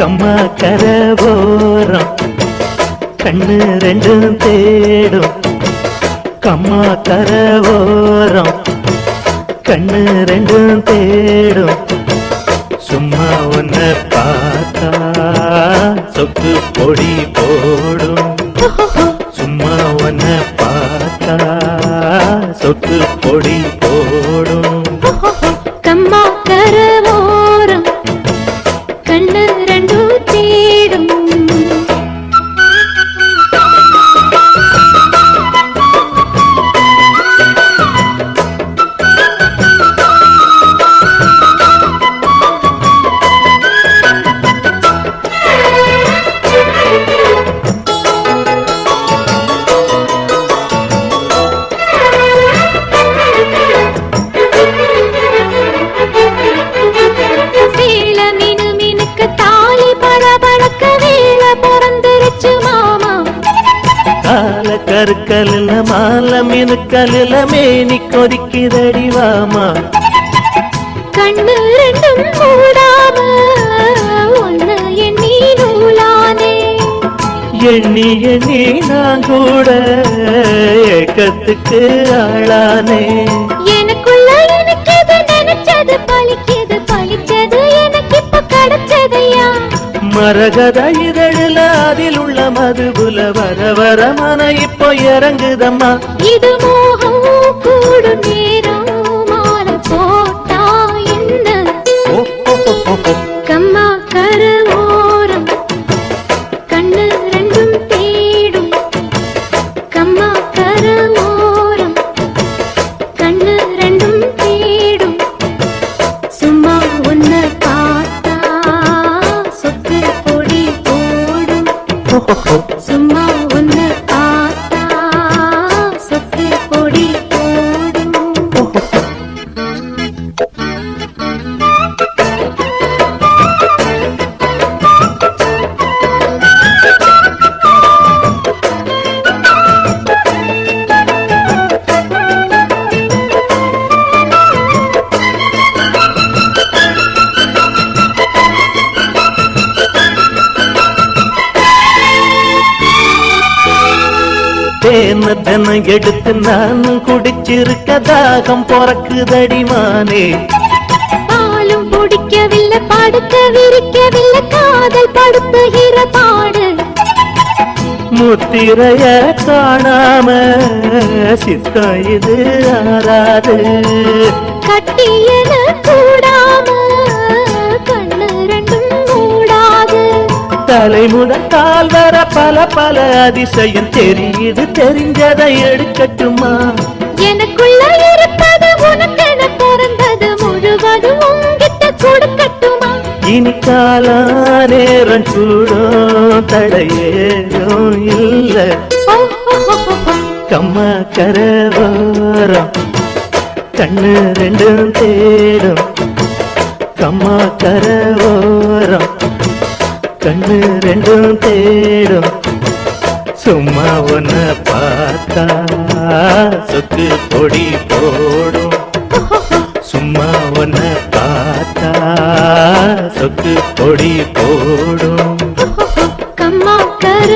கம்மா கரவோரம் கண்ணு ரெண்டும் தேடும் கம்மா கரவோரம் கண்ணு ரெண்டும் தேடும் சும்மா ஒன்ன பார்த்தா சொக்கு பொடி போடும் சும்மா ஒன்ன பார்த்தா சொக்கு பொடி போடும் கம்மா கரவோரம் கண்ணு ரெண்டும் தேடும் கருக்கலில் மால மினுக்கலில் மேனி கொதிக்குதடிவாமா கண்ணு ரெண்டும் மூடாம ஒன்னு எண்ணி நூலானே எண்ணி எண்ணி நான் கூட ஏக்கத்துக்கு ஆளானே எனக்குள்ள எனக்கு எது நினைச்சது பழிச்சது பழிச்சது எனக்கு இப்ப கிடைச்சதையா மரகத இதழில அதில் உள்ள மதுபுல வர வர மன இப்போ இறங்குதம்மா இது மோகம் கூடும் நேரம் மாலை போட்டா என்ன கம்மா கரவோரம் கண்ணு ரெண்டும் தேடும் கம்மா கரவோரம் கண்ணு ரெண்டும் தேடும் சும்மா ஒன்ன பார்த்தா சொக்கு பொடி போடும் சும்மா ஒன்ன பார்த்தா சொக்கு பொடி போடும் தேன தனம் எடுத்து நான் குடிச்சிருக்க தாகம் பொறக்குதடிமானே பாலும் பிடிக்கவில்லை படுக்க விரிக்கவில்லை காதல் படுத்துகிற பாடு முத்திரைய காணாம சித்தம் இது ஆறாது கட்டியன கூடாம கண்ணு ரெண்டும் மூடாது தலைமுதல் கால் வர பல பல அதிசயம் தெரியுது தெரிஞ்சதை எடுக்கட்டுமா எனக்குள்ள இருப்பது உனக்கென பிறந்தது முழுவதும் உங்கிட்ட கொடுக்கட்டுமா இனி காலா நேரம் கூடும் தடையேதும் இல்ல கம்மா கரவோரம் கண்ணு ரெண்டும் தேடும் கம்மா கரவோரம் கண்ணு ரெண்டும் தேடும் சும்மா ஒன்ன பார்த்தா சொக்கு பொடி போடும் சும்மா ஒன்ன பார்த்தா சொக்கு பொடி போடும் கம்மா கர